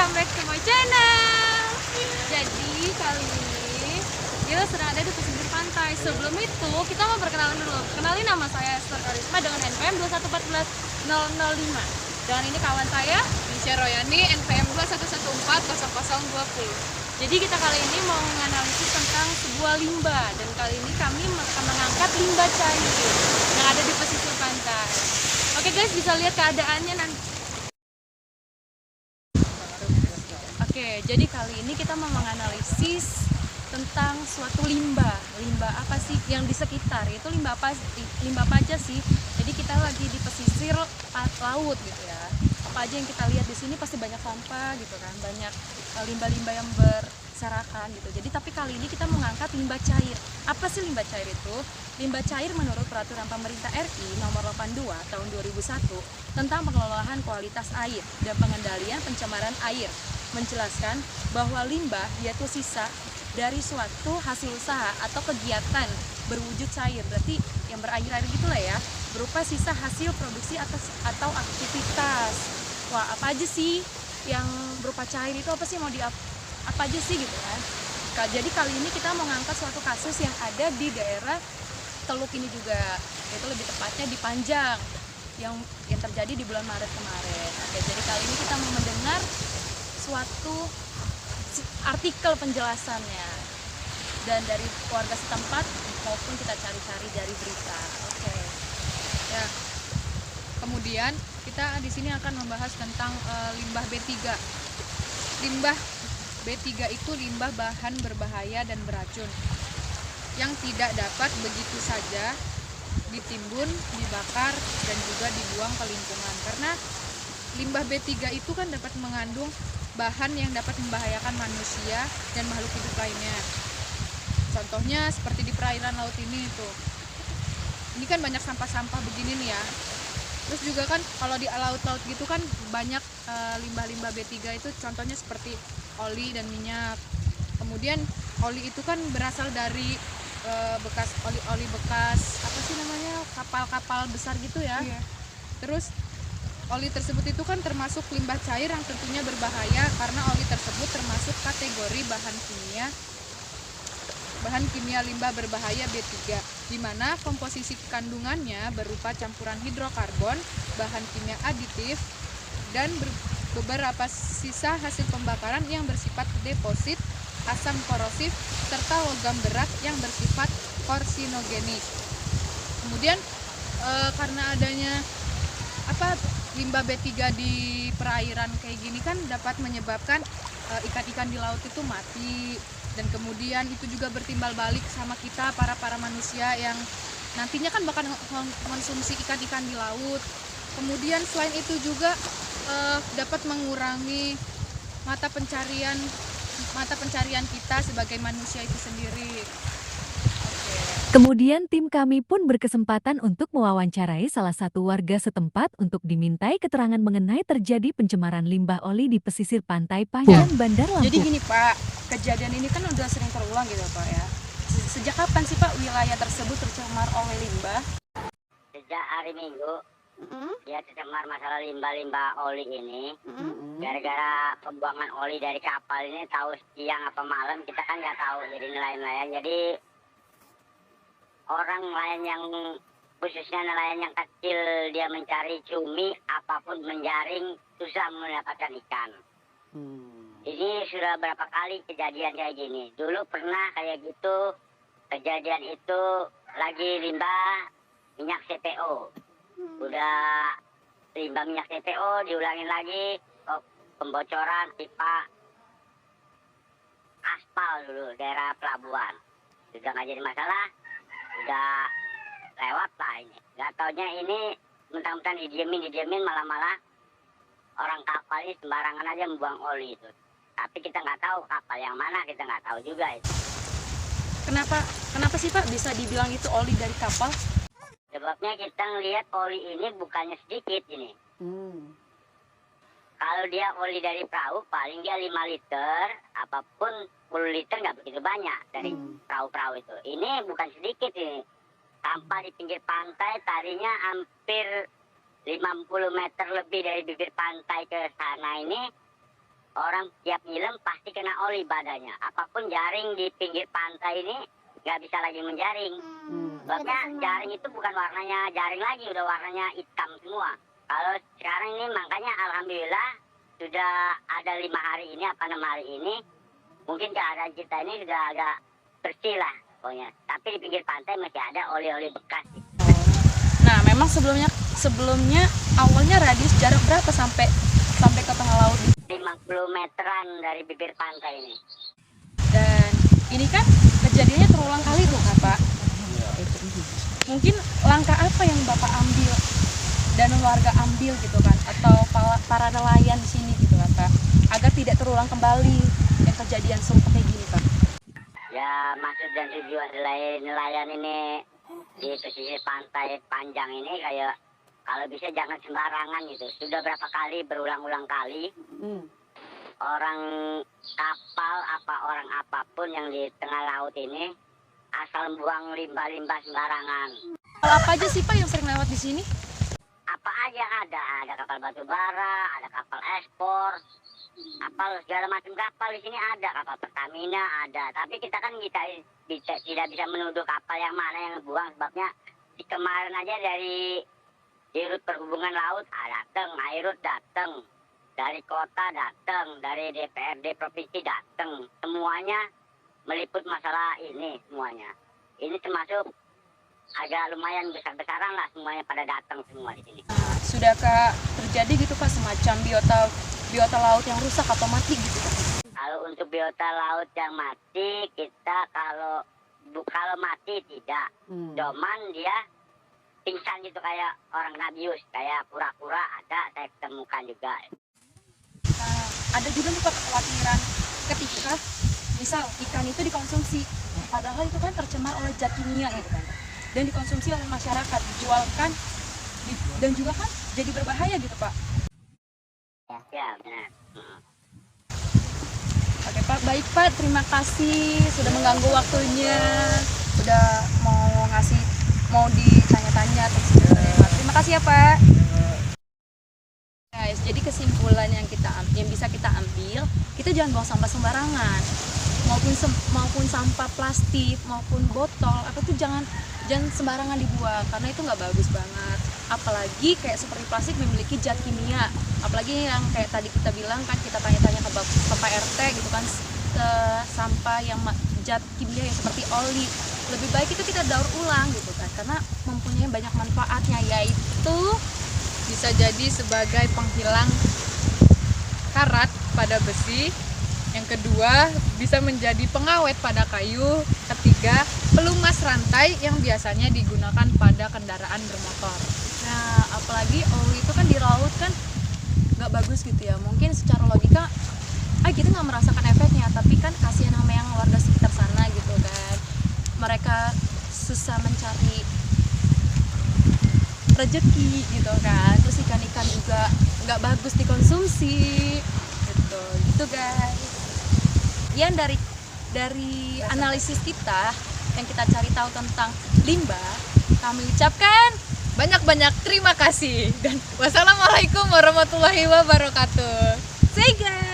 welcome back to my channel. Jadi kali ini kita sedang ada di pesisir pantai. Sebelum itu kita mau perkenalan dulu. Kenalin, nama saya Esther Karisma dengan NPM 2114005. Dan ini kawan saya Nisha Royani, NPM 2114020. Jadi kita kali ini mau menganalisis tentang sebuah limbah. Dan kali ini kami akan mengangkat limbah cair yang ada di pesisir pantai. Oke guys, bisa lihat keadaannya nanti. Oke, jadi kali ini kita mau menganalisis tentang suatu limbah. Limbah apa sih yang di sekitar? Itu limbah apa aja sih? Jadi kita lagi di pesisir laut gitu ya. Apa aja yang kita lihat di sini pasti banyak sampah gitu kan. Banyak limbah-limbah yang berserakan gitu. Jadi tapi kali ini kita mengangkat limbah cair. Apa sih limbah cair itu? Limbah cair menurut peraturan pemerintah RI nomor 82 tahun 2001 tentang pengelolaan kualitas air dan pengendalian pencemaran air, menjelaskan bahwa limbah yaitu sisa dari suatu hasil usaha atau kegiatan berwujud cair, berarti yang berair-air gitulah ya, berupa sisa hasil produksi atau aktivitas. Wah, apa aja sih yang berupa cair itu, apa sih mau apa aja sih gitu kan. Jadi kali ini kita mau ngangkat suatu kasus yang ada di daerah Teluk ini juga, yaitu lebih tepatnya di Panjang yang terjadi di bulan Maret kemarin. Oke, jadi kali ini kita mau mendengar suatu artikel penjelasannya dan dari warga setempat maupun kita cari-cari dari berita. Oke. Ya. Kemudian kita di sini akan membahas tentang limbah B3. Limbah B3 itu limbah bahan berbahaya dan beracun yang tidak dapat begitu saja ditimbun, dibakar, dan juga dibuang ke lingkungan. Karena limbah B3 itu kan dapat mengandung bahan yang dapat membahayakan manusia dan makhluk hidup lainnya. Contohnya seperti di perairan laut ini tuh. Ini kan banyak sampah-sampah begini nih ya. Terus juga kan kalau di laut-laut gitu kan banyak limbah-limbah B3 itu, contohnya seperti oli dan minyak. Kemudian oli itu kan berasal dari bekas oli bekas apa sih namanya, kapal-kapal besar gitu ya. Iya. Terus oli tersebut itu kan termasuk limbah cair yang tentunya berbahaya karena oli tersebut termasuk kategori bahan kimia limbah berbahaya B3, di mana komposisi kandungannya berupa campuran hidrokarbon, bahan kimia aditif, dan beberapa sisa hasil pembakaran yang bersifat deposit, asam korosif, serta logam berat yang bersifat karsinogenik. Kemudian karena adanya limbah B3 di perairan kayak gini kan dapat menyebabkan ikan-ikan di laut itu mati, dan kemudian itu juga bertimbal balik sama kita para manusia yang nantinya kan bakal mengkonsumsi ikan-ikan di laut. Kemudian selain itu juga dapat mengurangi mata pencarian kita sebagai manusia itu sendiri. Kemudian tim kami pun berkesempatan untuk mewawancarai salah satu warga setempat untuk dimintai keterangan mengenai terjadi pencemaran limbah oli di pesisir pantai Panjang, Bandar Lampung. Jadi gini Pak, kejadian ini kan udah sering terulang gitu Pak ya. Sejak kapan sih Pak wilayah tersebut tercemar oleh limbah? Sejak hari Minggu dia tercemar masalah limbah-limbah oli ini. Gara-gara pembuangan oli dari kapal ini, tahu siang apa malam kita kan nggak tahu, jadi nelayan-nelayan. Jadi orang nelayan yang khususnya nelayan yang kecil, dia mencari cumi apapun, menjaring, susah mendapatkan ikan. Ini sudah berapa kali kejadian kayak gini. Dulu pernah kayak gitu, kejadian itu lagi limbah minyak CPO. Udah limbah minyak CPO diulangin lagi, pembocoran pipa aspal dulu daerah pelabuhan. Sudah nggak jadi masalah, udah lewat lah ini. Nggak taunya ini mentang-mentang didiemin malah orang kapal ini sembarangan aja membuang oli itu. Tapi kita nggak tahu kapal yang mana, kita nggak tahu juga itu. Kenapa sih Pak bisa dibilang itu oli dari kapal? Sebabnya kita ngelihat oli ini bukannya sedikit ini. Kalau dia oli dari perahu paling dia 5 liter, apapun 10 liter nggak begitu banyak dari perahu-perahu itu. Ini bukan sedikit ini. Sampah di pinggir pantai tadinya hampir 50 meter lebih dari bibir pantai ke sana ini orang tiap nyilam pasti kena oli badannya. Apapun jaring di pinggir pantai ini nggak bisa lagi menjaring. Sebabnya jaring itu bukan warnanya jaring lagi, udah warnanya hitam semua. Kalau sekarang ini makanya alhamdulillah sudah ada 5 hari ini, 6 hari ini, mungkin keadaan kita ini sudah agak bersih lah pokoknya. Tapi di pinggir pantai masih ada oli-oli bekas. Nah, memang sebelumnya awalnya radius jarak berapa sampai ke tengah laut? 50 meteran dari bibir pantai ini. Dan ini kan kejadiannya terulang kali tuh Pak. Mungkin langkah apa yang Bapak ambil dan warga ambil gitu kan, atau para nelayan di sini gitu kan Pak, agar tidak terulang kembali yang kejadian serupa kayak gini Pak? Ya, maksud dan tujuan nelayan ini di pesisir pantai panjang ini kayak kalau bisa jangan sembarangan gitu. Sudah berapa kali, berulang-ulang kali orang kapal orang apapun yang di tengah laut ini asal buang limbah-limbah sembarangan. Kalau apa aja sih Pak yang sering lewat di sini? Apa aja ada kapal batu bara, ada kapal ekspor, kapal segala macam kapal di sini ada, kapal Pertamina ada. Tapi kita kan tidak bisa menuduh kapal yang mana yang buang, sebabnya di kemarin aja dari Dirut Perhubungan Laut datang, Airut datang, dari kota datang, dari DPRD provinsi datang, semuanya meliput masalah ini semuanya. Ini termasuk agak lumayan besar-besaran lah, semuanya pada datang semua di sini. Sudahkah terjadi gitu Pak semacam biota laut yang rusak atau mati gitu Pak? Kalau untuk biota laut yang mati, kita kalau mati tidak, cuman dia pingsan gitu kayak orang nabius, kayak pura-pura ada, saya temukan juga. Ada juga nih Pak kekhawatiran ketika misal ikan itu dikonsumsi, padahal itu kan tercemar oleh zat kimia gitu kan, dan dikonsumsi oleh masyarakat, dijualkan dan juga kan jadi berbahaya gitu Pak. Ya benar. Oke Pak, baik Pak, terima kasih sudah mengganggu waktunya, sudah mau ditanya-tanya atas Pak. Terima kasih ya Pak. Guys, jadi kesimpulan yang bisa kita ambil, kita jangan buang sampah sembarangan, maupun sampah plastik maupun botol, itu jangan sembarangan dibuang karena itu nggak bagus banget. Apalagi kayak seperti plastik memiliki zat kimia, apalagi yang kayak tadi kita bilang kan, kita tanya-tanya ke Pak RT gitu kan, sampah yang zat kimia yang seperti oli, lebih baik itu kita daur ulang gitu kan, karena mempunyai banyak manfaatnya, yaitu Bisa jadi sebagai penghilang karat pada besi. Yang kedua, bisa menjadi pengawet pada kayu. Ketiga, pelumas rantai yang biasanya digunakan pada kendaraan bermotor. nah apalagi oli itu kan di laut kan nggak bagus gitu ya. Mungkin secara logika kita nggak merasakan efeknya, tapi kan kasihan sama yang warga sekitar sana gitu kan, mereka susah mencari rezeki gitu kan, terus ikan-ikan juga nggak bagus dikonsumsi gitu guys. Yang dari analisis kita yang kita cari tahu tentang limbah, kami ucapkan Banyak-banyak terima kasih dan wassalamualaikum warahmatullahi wabarakatuh. say guys.